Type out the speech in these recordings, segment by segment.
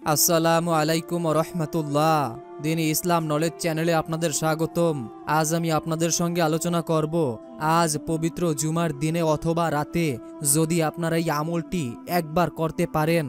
আসসালামু আলাইকুম রহমতুল্লাহ। দিনী ইসলাম নলেজ চ্যানেলে আপনাদের স্বাগতম। আজ আমি আপনাদের সঙ্গে আলোচনা করব, আজ পবিত্র জুমার দিনে অথবা রাতে যদি আপনারা এই আমলটি একবার করতে পারেন,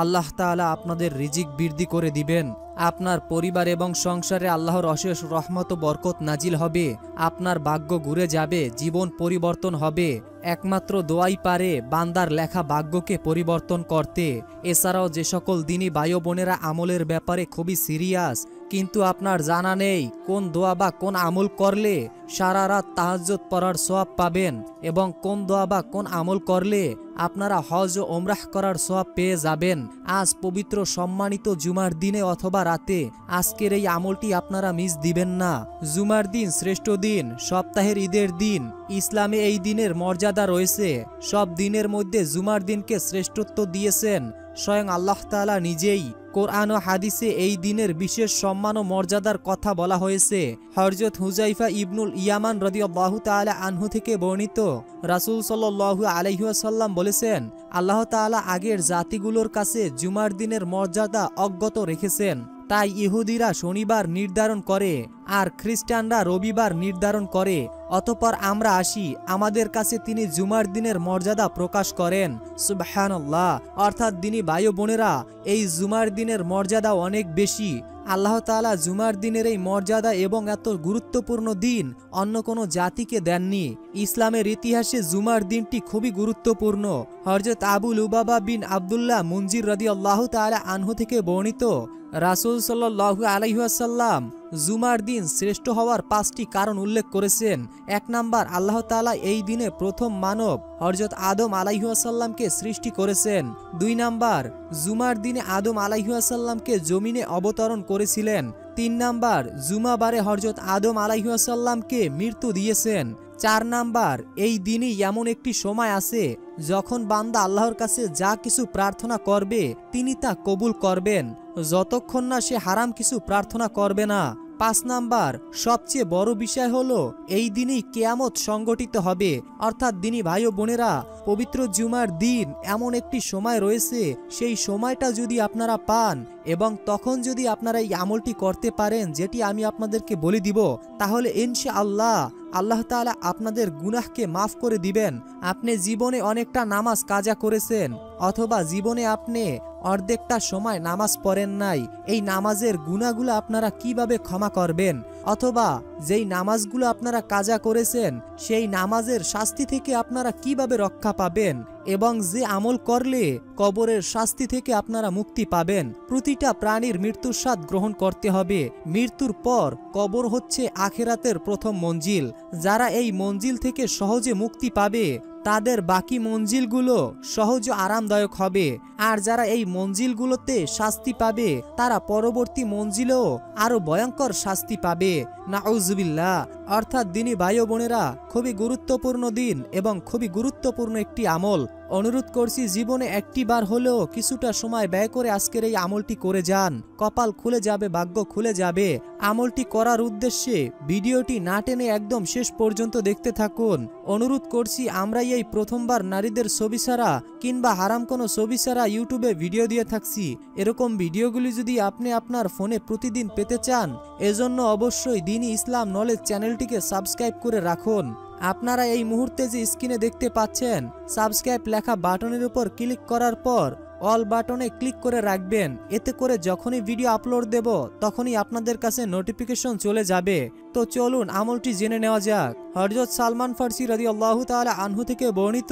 আল্লাহ তাআলা আপনাদের রিজিক বৃদ্ধি করে দিবেন। আপনার পরিবার এবং সংসারে আল্লাহর অশেষ রহমত ও বরকত নাজিল হবে। আপনার ভাগ্য ঘুরে যাবে, জীবন পরিবর্তন হবে। একমাত্র দোয়াই পারে বান্দার লেখা ভাগ্যকে পরিবর্তন করতে। এছাড়াও যে সকল দিনী ভাই বোনেরা আমলের ব্যাপারে খুবই সিরিয়াস, কিন্তু আপনার জানা নেই কোন দোয়া বা কোন আমল করলে সারা রাত তাহাজ্জুদ পড়ার সওয়াব পাবেন, এবং কোন দোয়া বা কোন আমল করলে আপনারা হজ ও ওমরাহ করার সওয়াব পেয়ে যাবেন। আজ পবিত্র সম্মানিত জুমার দিনে অথবা রাতে আজকের এই আমলটি আপনারা মিস দিবেন না। জুমার দিন শ্রেষ্ঠ দিন, সপ্তাহের ঈদের দিন। ইসলামে এই দিনের মর্যাদা রয়েছে। সব দিনের মধ্যে জুমার দিনকে শ্রেষ্ঠত্ব দিয়েছেন স্বয়ং আল্লাহ তাআলা নিজেই। কোরআন ও হাদিসে এই দিনের বিশেষ সম্মান ও মর্যাদার কথা বলা হয়েছে। হযরত হুযায়ফা ইবনুল ইয়ামান রাদিয়াল্লাহু তাআলা আনহু থেকে বর্ণিত, রাসূল সাল্লাল্লাহু আলাইহি ওয়াসাল্লাম বলেছেন, আল্লাহ তাআলা আগের জাতিগুলোর কাছে জুমার দিনের মর্যাদা অজ্ঞাত রেখেছেন। তাই ইহুদিরা শনিবার নির্ধারণ করে আর খ্রিস্টানরা রবিবার নির্ধারণ করে। অতঃপর আমরা আসি, আমাদের কাছে তিনি জুমার দিনের মর্যাদা প্রকাশ করেন। সুবহানাল্লাহ। অর্থাৎ দিনী ভাই বোনেরা, এই জুমার দিনের মর্যাদা অনেক বেশি। আল্লাহ তাআলা জুমার দিনের এই মর্যাদা এবং এত গুরুত্বপূর্ণ দিন অন্য কোনো জাতিকে দেননি। ইসলামের ইতিহাসে জুমার দিনটি খুবই গুরুত্বপূর্ণ। হযরত আবু লুবাবা বিন আব্দুল্লাহ মুনজির রাদিয়াল্লাহু তাআলা আনহু থেকে বর্ণিত, রাসূল সাল্লাল্লাহু আলাইহি ওয়াসাল্লাম জুমার দিন শ্রেষ্ঠ হওয়ার 5টি কারণ উল্লেখ করেছেন। 1 নাম্বার, আল্লাহ তাআলা এই দিনে প্রথম মানব হযরত আদম আলাইহিস সালামকে সৃষ্টি করেছেন। 2 নাম্বার, জুমার দিনে আদম আলাইহিস সালামকে জমিনে অবতরণ করেছিলেন। 3 নাম্বার, জুমাবারে হযরত আদম আলাইহিস সালামকে মৃত্যু দিয়েছেন। 4 নাম্বার, এই দিনই এমন একটি সময় আছে যখন বান্দা আল্লাহর কাছে যা কিছু প্রার্থনা করবে তিনি তা কবুল করবেন, যতক্ষণ না সে হারাম কিছু প্রার্থনা করবে না। 5 নাম্বার, সবচেয়ে বড় বিষয় হলো এই দিনই কিয়ামত সংগঠিত হবে। অর্থাৎ দিনী ভাই ও বোনেরা, পবিত্র জুমার দিন এমন একটি সময় রয়েছে, সেই সময়টা যদি আপনারা পান এবং তখন যদি আপনারা এই আমলটি করতে পারেন যেটি আমি আপনাদেরকে বলে দিব, তাহলে ইনশাআল্লাহ আল্লাহ তাআলা আপনাদের গুনাহকে মাফ করে দিবেন। আপনি জীবনে অনেকটা নামাজ কাজা করেছেন, অথবা জীবনে আপনি অর্ধেকটা সময় নামাজ পড়েন নাই, এই নামাজের গুনাহগুলো আপনারা কিভাবে ক্ষমা করবেন? অথবা যেই নামাজগুলো আপনারা কাজা করেছেন সেই নামাজের শাস্তি থেকে আপনারা কিভাবে রক্ষা পাবেন? এবং যে আমল করলে কবরের শাস্তি থেকে আপনারা মুক্তি পাবেন। প্রতিটা প্রাণীর মৃত্যুর স্বাদ গ্রহণ করতে হবে। মৃত্যুর পর কবর হচ্ছে আখিরাতের প্রথম মঞ্জিল। যারা এই মঞ্জিল থেকে সহজে মুক্তি পাবে তাদের বাকি মঞ্জিলগুলো সহজ ও আরামদায়ক হবে। আর যারা এই মঞ্জিলগুলোতে শাস্তি পাবে তারা পরবর্তী মঞ্জিলেও আরো ভয়ঙ্কর শাস্তি পাবে। নাউজুবিল্লাহ। অর্থাৎ দিনী ভাই ও বোনেরা, খুবই গুরুত্বপূর্ণ দিন এবং খুবই গুরুত্বপূর্ণ একটি আমল। অনুরোধ করছি জীবনে একটি বার হলেও কিছুটা সময় ব্যয় করে আজকের এই আমলটি করে যান। কপাল খুলে যাবে, ভাগ্য খুলে যাবে। আমলটি করার উদ্দেশ্যে ভিডিওটি না টেনে একদম শেষ পর্যন্ত দেখতে থাকুন। অনুরোধ করছি, আমরা এই প্রথমবার নারীদের ছবি ছাড়া কিংবা হারাম কোনো ছবি ছাড়া ইউটিউবে ভিডিও দিয়ে থাকছি। এরকম ভিডিওগুলি যদি আপনি আপনার ফোনে প্রতিদিন পেতে চান, এজন্য অবশ্যই দিনী ইসলাম নলেজ চ্যানেলটিকে সাবস্ক্রাইব করে রাখুন। আপনারা এই মুহূর্তে যে স্ক্রিনে দেখতে পাচ্ছেন, সাবস্ক্রাইব লেখা বাটনের উপর ক্লিক করার পর অল বাটনে ক্লিক করে রাখবেন। এতে করে যখনই ভিডিও আপলোড দেব তখনই আপনাদের কাছে নোটিফিকেশন চলে যাবে। তো চলুন আমলটি জেনে নেওয়া যাক। হযরত সালমান ফারসি রাদিয়াল্লাহু তাআলা আনহু থেকে বর্ণিত,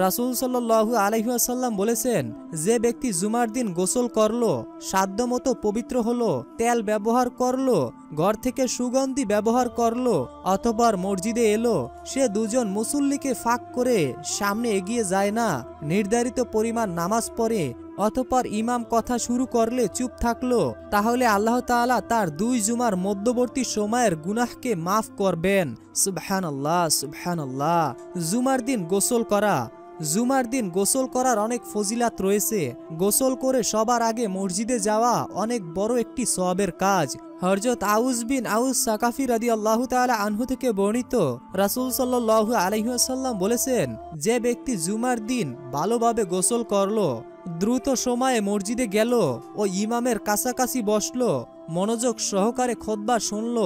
রাসূল সাল্লাল্লাহু আলাইহি ওয়াসাল্লাম বলেছেন, যে ব্যক্তি জুমার দিন গোসল করলো, সাধ্যমতো পবিত্র হলো, তেল ব্যবহার করলো, ঘর থেকে সুগন্ধি ব্যবহার করলো, অতঃপর মসজিদে এলো, সে দুজন মুসল্লিকে ফাঁক করে সামনে এগিয়ে যায় না, নির্ধারিত পরিমাণ নামাজ পড়ে, অতঃপর ইমাম কথা শুরু করলে চুপ থাকলো, তাহলে আল্লাহ তাআলা তার 2 জুমার মধ্যবর্তী সময়ের গুনাহকে মাফ করবেন। সুবহানাল্লাহ, সুবহানাল্লাহ। জুমার দিন গোসল করা। জুমার দিন গোসল করার অনেক ফজিলাত রয়েছে। গোসল করে সবার আগে মসজিদে যাওয়া অনেক বড় একটি সওয়াবের কাজ। হযরত আউস বিন আউস সাকাফি রাদিয়াল্লাহু তাআলা আনহু থেকে বর্ণিত, রাসূল সাল্লাল্লাহু আলাইহি ওয়াসাল্লাম বলেছেন, যে ব্যক্তি জুমার দিন ভালোভাবে গোসল করলো দ্রুত সময়ে মসজিদে গেল ও ইমামের কাছাকাছি বসলো, মনোযোগ সহকারে খুতবা শুনল,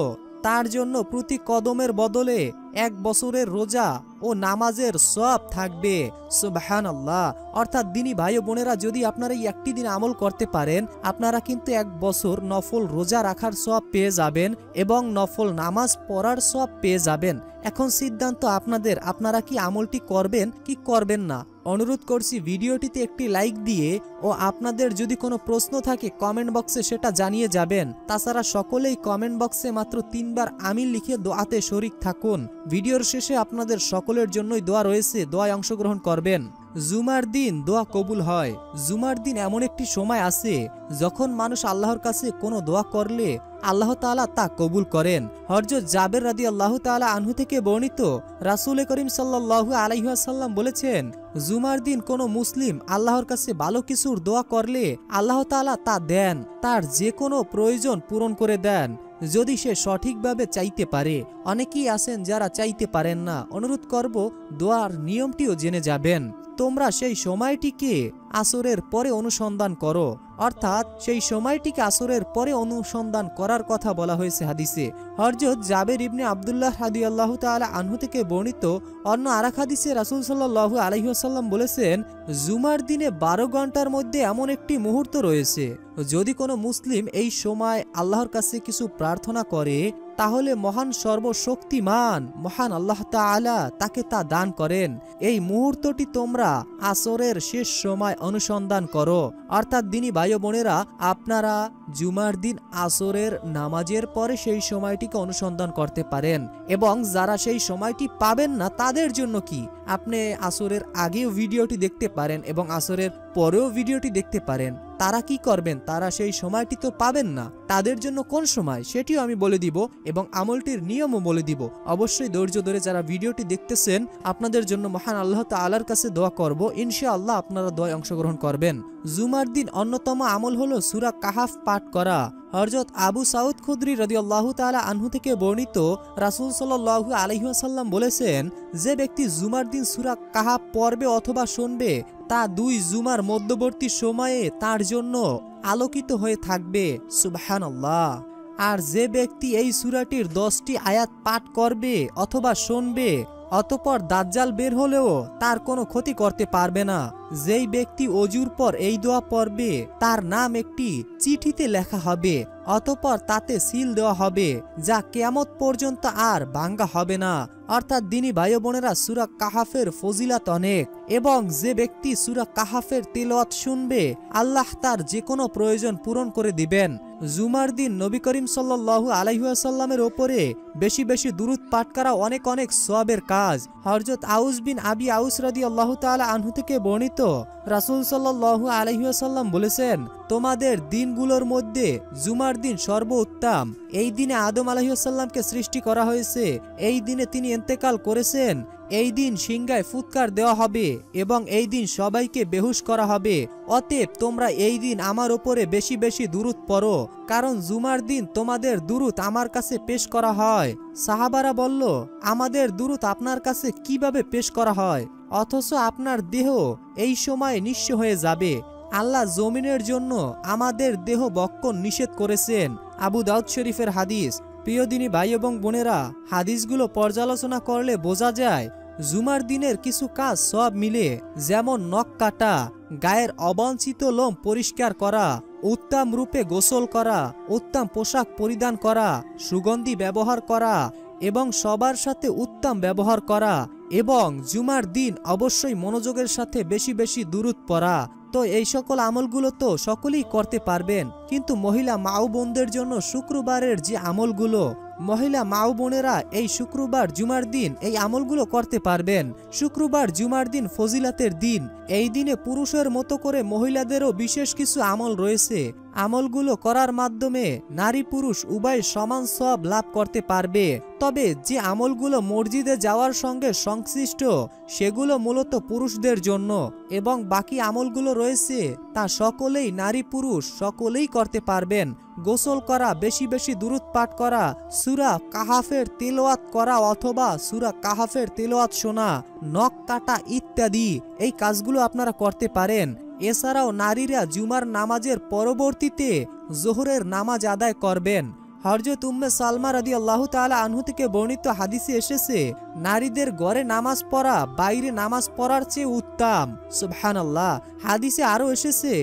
তার জন্য প্রতি কদমের বদলে 1 বছরের রোজা ও নামাজের সওয়াব থাকবে। সুবহানাল্লাহ। অর্থাৎ দিনী ভাই ও বোনেরা, যদি আপনারা এই একটি দিন আমল করতে পারেন, আপনারা কিন্তু 1 বছর নফল রোজা রাখার সওয়াব পেয়ে যাবেন এবং নফল নামাজ পড়ার সওয়াব পেয়ে যাবেন। এখন সিদ্ধান্ত আপনাদের, আপনারা কি আমলটি করবেন কি করবেন না। অনুরোধ করছি ভিডিওটিতে একটি লাইক দিয়ে ও আপনাদের যদি কোনো প্রশ্ন থাকে কমেন্ট বক্সে সেটা জানিয়ে যাবেন। তাছাড়া সকলেই কমেন্ট বক্সে মাত্র 3 বার আমিন লিখে দোয়াতে শরীক থাকুন। ভিডিওর শেষে আপনাদের সকলের জন্যই দোয়া রয়েছে, দোয়ায় অংশগ্রহণ করবেন। জুমার দিন দোয়া কবুল হয়। জুমার দিন এমন একটি সময় আছে যখন মানুষ আল্লাহর কাছে কোনো দোয়া করলে আল্লাহ তাআলা তা কবুল করেন। হযরত জাবের রাদিয়াল্লাহু তাআলা আনহু থেকে বর্ণিত, রাসূল করিম সাল্লাল্লাহু আলাইহি ওয়াসাল্লাম বলেছেন, জুমার দিন কোনো মুসলিম আল্লাহর কাছে ভালো কিছুর দোয়া করলে আল্লাহ তাআলা তা দেন, তার যে কোনো প্রয়োজন পূরণ করে দেন, যদি সে সঠিকভাবে চাইতে পারে। অনেকেই আছেন যারা চাইতে পারেন না। অনুরোধ করব দোয়ার নিয়মটিও জেনে যাবেন। তোমরা সেই সময়টিকে আসরের পরে অনুসন্ধান করো, অর্থাৎ সেই সময়টিকে আসরের পরে অনুসন্ধান করার কথা বলা হয়েছে হাদিসে। হযরত জাবের ইবনে আব্দুল্লাহ রাদিয়াল্লাহু তাআলা আনহু থেকে বর্ণিত অন্য আরেক হাদিসে রাসূল সাল্লাল্লাহু আলাইহি ওয়াসাল্লাম বলেছেন, জুমার দিনে 12 ঘন্টার মধ্যে এমন একটি মুহূর্ত রয়েছে, যদি কোনো মুসলিম এই সময় আল্লাহর কাছে কিছু প্রার্থনা করে তাহলে মহান সর্বশক্তিমান মহান আল্লাহ তাআলা তাকে তা দান করেন। এই মুহূর্তটি তোমরা আসরের শেষ সময় অনুসন্ধান করো। অর্থাৎ দিনী ভাই ও বোনেরা, আপনারা জুমার দিন আসরের নামাজের পরে সেই সময়টিকে অনুসন্ধান করতে পারেন এবং যারা সেই সময়টি পাবেন না তাদের জন্য কি, আপনি আসরের আগেও ভিডিওটি দেখতে পারেন এবং আসরের পরেও ভিডিওটি দেখতে পারেন। তারা কি করবেন, তারা সেই সময়টি তো পাবেন না, তাদের জন্য কোন সময় সেটিও আমি বলে দিব এবং আমলটির নিয়মও বলে দিব। অবশ্যই ধৈর্য ধরে যারা ভিডিওটি দেখতেছেন, আপনাদের জন্য মহান আল্লাহ তাআলার কাছে দোয়া করব, ইনশাআল্লাহ আপনারা দোয়ায় অংশগ্রহণ করবেন। জুমার দিন অন্যতম আমল হলো সূরা কাহাফ পাঠ করা। হযরত আবু সাউদ খুদরি রাদিয়াল্লাহু তাআলা আনহু থেকে বর্ণিত, রাসূল সাল্লাল্লাহু আলাইহি ওয়াসাল্লাম বলেছেন, যে ব্যক্তি জুমার দিন সূরা কাহাফ পড়বে অথবা শুনবে তা 2 জুমার মধ্যবর্তী সময়ে তার জন্য আলোকিত হয়ে থাকবে। সুবহানাল্লাহ। আর যে ব্যক্তি এই সূরাটির 10টি আয়াত পাঠ করবে অথবা শুনবে, অতঃপর দাজ্জাল বের হলেও তার কোনো ক্ষতি করতে পারবে না। যেই ব্যক্তি ওযুর পর এই দোয়া পড়বে তার নাম একটি চিঠিতে লেখা হবে, অতঃপর তাতে সিল দেওয়া হবে, যা কিয়ামত পর্যন্ত আর ভাঙা হবে না। অর্থাৎ দিনী ভাই বোনেরা, সূরা কাহাফের ফজিলাত অনেক এবং যে ব্যক্তি সূরা কাহাফের তিলাওয়াত শুনবে আল্লাহ তার যে কোনো প্রয়োজন পূরণ করে দিবেন। জুমার দিন নবী করিম সাল্লাল্লাহু আলাইহি ওয়াসাল্লামের উপরে বেশি বেশি দুরূদ পাঠ করা অনেক অনেক সওয়াবের কাজ। হযরত আউস বিন আবি আউস রাদিয়াল্লাহু তাআলা আনহু থেকে বর্ণিত, রাসূল সাল্লাল্লাহু আলাইহি ওয়াসাল্লাম বলেছেন, তোমাদের দিনগুলোর মধ্যে জুমার দিন সর্বোত্তম। এই দিনে আদম আলাইহিস সালামকে সৃষ্টি করা হয়েছে, এই দিনে তিনি ইন্তেকাল করেছেন, এই দিন সিংহায় ফুৎকার দেওয়া হবে এবং এই দিন সবাইকে বেহুশ করা হবে। অতএব তোমরা এই দিন আমার উপরে বেশি বেশি দুরূদ পড়ো, কারণ জুমার দিন তোমাদের দুরূদ আমার কাছে পেশ করা হয়। সাহাবারা বলল, আমাদের দুরূদ আপনার কাছে কিভাবে পেশ করা হয়, অথচ আপনার দেহ এই সময় নিঃস্ব হয়ে যাবে। আল্লাহ জমিনের জন্য আমাদের দেহ বক্ষণ নিষেধ করেছেন। আবু দাউদ শরীফের হাদিস। প্রিয় দিনী ভাই এবং বোনেরা, হাদিসগুলো পর্যালোচনা করলে বোঝা যায় জুমার দিনের কিছু কাজ সব মিলে, যেমন নখ কাটা, গায়ের অবাঞ্ছিত লোম পরিষ্কার করা, উত্তম রূপে গোসল করা, উত্তম পোশাক পরিধান করা, সুগন্ধি ব্যবহার করা এবং সবার সাথে উত্তম ব্যবহার করা এবং জুমার দিন অবশ্যই মনোযোগের সাথে বেশি বেশি দুরূদ পড়া। তো এই সকল আমলগুলো তো সকলেই করতে পারবেন, কিন্তু মহিলা মা ও বোনদের জন্য শুক্রবারের যে আমলগুলো, মহিলা মা ও বোনেরা এই শুক্রবার জুমার দিন এই আমলগুলো করতে পারবেন। শুক্রবার জুমার দিন ফজিলাতের দিন, এই দিনে পুরুষের মতো করে মহিলাদেরও বিশেষ কিছু আমল রয়েছে। আমলগুলো করার মাধ্যমে নারী পুরুষ উভয় সমান সওয়াব লাভ করতে পারবে। তবে যে আমলগুলো মসজিদে যাওয়ার সঙ্গে সংশ্লিষ্ট সেগুলো মূলত পুরুষদের জন্য এবং বাকি আমলগুলো রয়েছে তা সকলেই নারী পুরুষ সকলেই করতে পারবেন। গোসল করা, বেশি বেশি দুরূদ পাঠ করা, সূরা কাহাফের তিলাওয়াত করা অথবা সূরা কাহাফের তিলাওয়াত শোনা, নখ কাটা ইত্যাদি এই কাজগুলো আপনারা করতে পারেন। এছাড়াও নারীরা জুমার নামাজের পরবর্তীতে জোহরের নামাজ আদায় করবেন। হযরত উম্মে সালমা রাদিয়াল্লাহু তাআলা আনহু থেকে বর্ণিত হাদিসে এসেছে, নারীদের ঘরে নামাজ পড়া বাইরে নামাজ পড়ার চেয়ে উত্তম। সুবহানাল্লাহ। হাদিসে আরও এসেছে,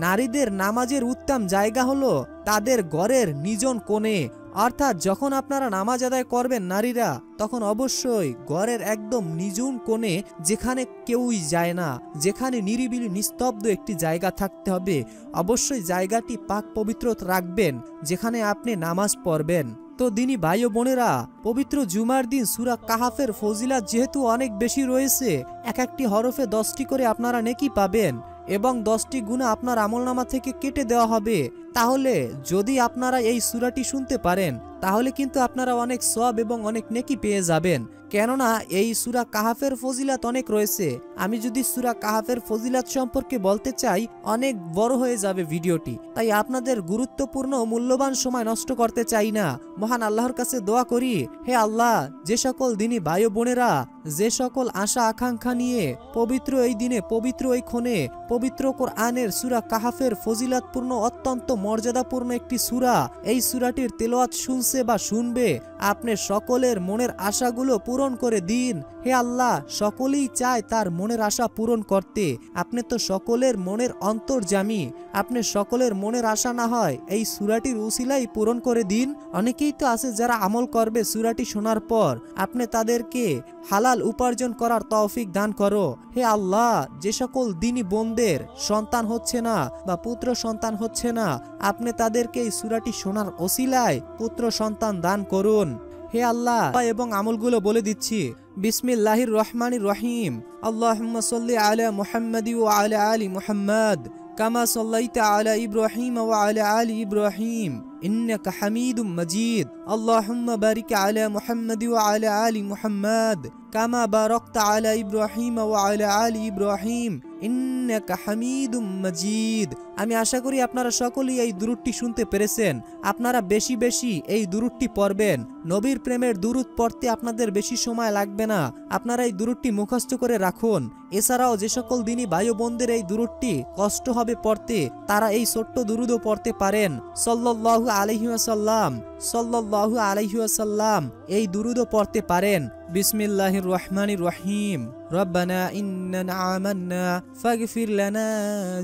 নারীদের নামাজের উত্তম জায়গা হলো তাদের ঘরের নিজন কোণে। অর্থাৎ যখন আপনারা নামাজ আদায় করবেন নারীরা, তখন অবশ্যই ঘরের একদম নিঝুম কোণে, যেখানে কেউই যায় না, যেখানে নিরিবিলি নিস্তব্ধ একটি জায়গা থাকতে হবে। অবশ্যই জায়গাটি পাক পবিত্র রাখবেন যেখানে আপনি নামাজ পড়বেন। তো দিনী ভাই ও বোনেরা, পবিত্র জুমার দিন সূরা কাহাফের ফজিলাত যেহেতু অনেক বেশি রয়েছে, এক একটি হরফে 10টি করে আপনারা নেকি পাবেন এবং 10টি গুনাহ আপনার আমলনামা থেকে কেটে দেওয়া হবে। তাহলে যদি আপনারা এই সূরাটি শুনতে পারেন, তাহলে কিন্তু আপনারা অনেক সওয়াব এবং অনেক নেকি পেয়ে যাবেন। কেননা এই সূরা কাহাফের ফজিলাত অনেক রয়েছে। আমি যদি সূরা কাহাফের ফজিলাত সম্পর্কে বলতে চাই, অনেক বড় হয়ে যাবে ভিডিওটি। তাই আপনাদের গুরুত্বপূর্ণ ও মূল্যবান সময় নষ্ট করতে চাই না। মহান আল্লাহর কাছে দোয়া করি, হে আল্লাহ, যে সকল দিনী ভাই ও বোনেরা যে সকল আশা আকাঙ্ক্ষা নিয়ে পবিত্র এই দিনে, পবিত্র এই ক্ষণে পবিত্র কোরআনের সূরা কাহাফের ফজিলাতপূর্ণ অত্যন্ত মর্যাদাপূর্ণ একটি সূরা, এই সূরাটির তেলাওয়াত শুনছে বা শুনবে, আপনি সকলের মনের আশাগুলো পূরণ করে দিন। হে আল্লাহ, সকলেই চায় তার মনের আশা পূরণ করতে। আপনি তো সকলের মনের অন্তর্যামী, আপনি সকলের মনের আশা না হয় এই সূরাটির উসিলাই পূরণ করে দিন। অনেকেই তো আছে যারা আমল করবে সূরাটি শোনার পর, আপনি তাদেরকে হালাল উপার্জন করার তৌফিক দান করো। হে আল্লাহ, যে সকল দিনী বোনদের সন্তান হচ্ছে না বা পুত্র সন্তান হচ্ছে না, আপনি তাদেরকে এই সূরাটি শোনার ওসিলায় পুত্র সন্তান দান করুন। হে আল্লাহ, এবং আমলগুলো বলে দিচ্ছি। বিসমিল্লাহির রহমানির রহিম। আল্লাহুম্মা সাল্লি আলা মুহাম্মাদি ওয়া আলা আলি মুহাম্মাদ কামা সাল্লাইতা আলা ইব্রাহিম ওয়া আলা আলি ইব্রাহিম ইন্নাকা হামিদুম মাজিদ। আল্লাহুম্মা বারিক আলা মুহাম্মাদি ওয়া আলা আলি মুহাম্মাদ কামা বারাকতা আলা ইব্রাহিম ওয়া আলা আলি ইব্রাহিম ইন্নাকা হামিদুম মাজিদ। আমি আশা করি আপনারা সকলেই এই দুরূদটি শুনতে পেরেছেন। আপনারা বেশি বেশি এই দুরূদটি পড়বেন। নবীর প্রেমের দুরূদ পড়তে আপনাদের বেশি সময় লাগবে না। আপনারা এই দুরূদটি মুখস্থ করে রাখুন। এছাড়াও যে সকল দিনী ভাই ও বোনদের এই দুরূদটি কষ্ট হবে পড়তে, তারা এই ছোট্ট দুরূদও পড়তে পারেন। সাল্লাল্লাহু আলাইহি ওয়াসাল্লাম, সাল্লাল্লাহু আলাইহি ওয়াসাল্লাম, এই দুরূদও পড়তে পারেন। বিসমিল্লাহির রহমানির রহিম। রব্বানা ইন্নানা আমান্না ফাগফির লানা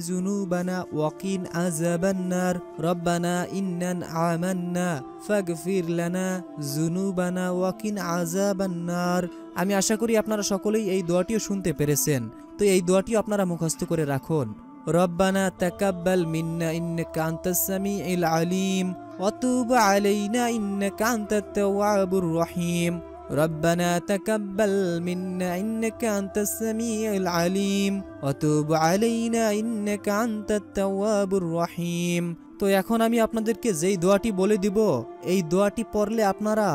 যুনুবানা ওয়া কিন আযাবান্নার। রব্বানা ইন্নানা আমান্না ফাগফির লানা যুনুবানা ওয়া কিন আযাবান্নার। আমি আশা করি আপনারা সকলেই এই দোয়াটিও শুনতে পেরেছেন। তো এই দোয়াটিও আপনারা মুখস্থ করে রাখুন। রব্বানা তাকাব্বাল মিন্না ইন্নাকা আনতাস সামিউল আলিম ওয়া তুব আলাইনা ইন্নাকা আনতাত তাওয়াবুর রহিম। ربنا تقبل منا إنك أنت السميع العليم وتوب علينا إنك أنت التواب الرحيم। তো এখন আমি আপনাদেরকে যেই দোয়াটি বলে দিব, এই দোয়াটি পড়লে আপনারা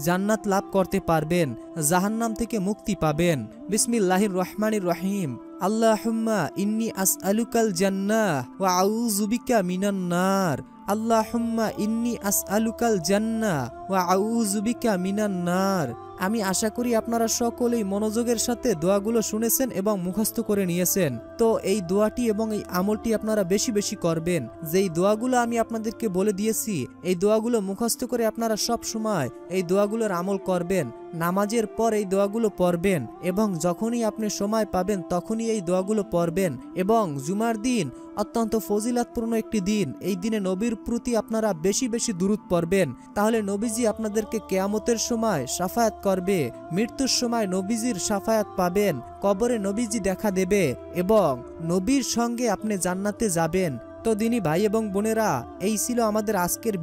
জান্নাত লাভ করতে পারবেন, জাহান্নাম থেকে মুক্তি পাবেন। বিসমিল্লাহির রহমানির রহিম। আল্লাহুম্মা ইন্নী আসআলুকাল জান্নাহ ওয়া আউযু বিকা মিনান নার। আল্লাহুম্মা ইন্নী আসআলুকাল জান্নাহ ওয়া আউযু বিকা মিনান নার। আমি আশা করি আপনারা সকলেই মনোযোগের সাথে দোয়াগুলো শুনেছেন এবং মুখস্থ করে নিয়েছেন। তো এই দোয়াটি এবং এই আমলটি আপনারা বেশি বেশি করবেন। যেই দোয়াগুলো আমি আপনাদেরকে বলে দিয়েছি, এই দোয়াগুলো মুখস্থ করে আপনারা সব সময় এই দোয়াগুলোর আমল করবেন। নামাজের পর এই দোয়াগুলো পড়বেন এবং যখনই আপনি সময় পাবেন তখনই এই দোয়াগুলো পড়বেন। এবং জুমার দিন অত্যন্ত ফজিলাতপূর্ণ একটি দিন, এই দিনে নবীর প্রতি আপনারা বেশি বেশি দুরূদ পড়বেন। তাহলে নবীজি আপনাদেরকে কিয়ামতের সময় শাফায়াত করবে, মৃত্যুর সময় নবীজির শাফায়াত পাবেন, কবরে নবীজি দেখা দেবে এবং নবীর সঙ্গে আপনি জান্নাতে যাবেন। তো দিনী ভাই এবং বোনেরা, এই ছিল আমাদের আজকের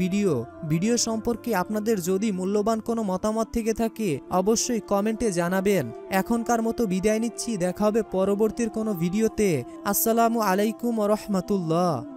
ভিডিও সম্পর্কে আপনাদের যদি মূল্যবান কোনো মতামত থেকে থাকে অবশ্যই কমেন্টে জানাবেন। এখনকার মতো বিদায় নিচ্ছি, দেখা হবে পরবর্তীর কোনো ভিডিওতে। আসসালামু আলাইকুম ওয়া রাহমাতুল্লাহ।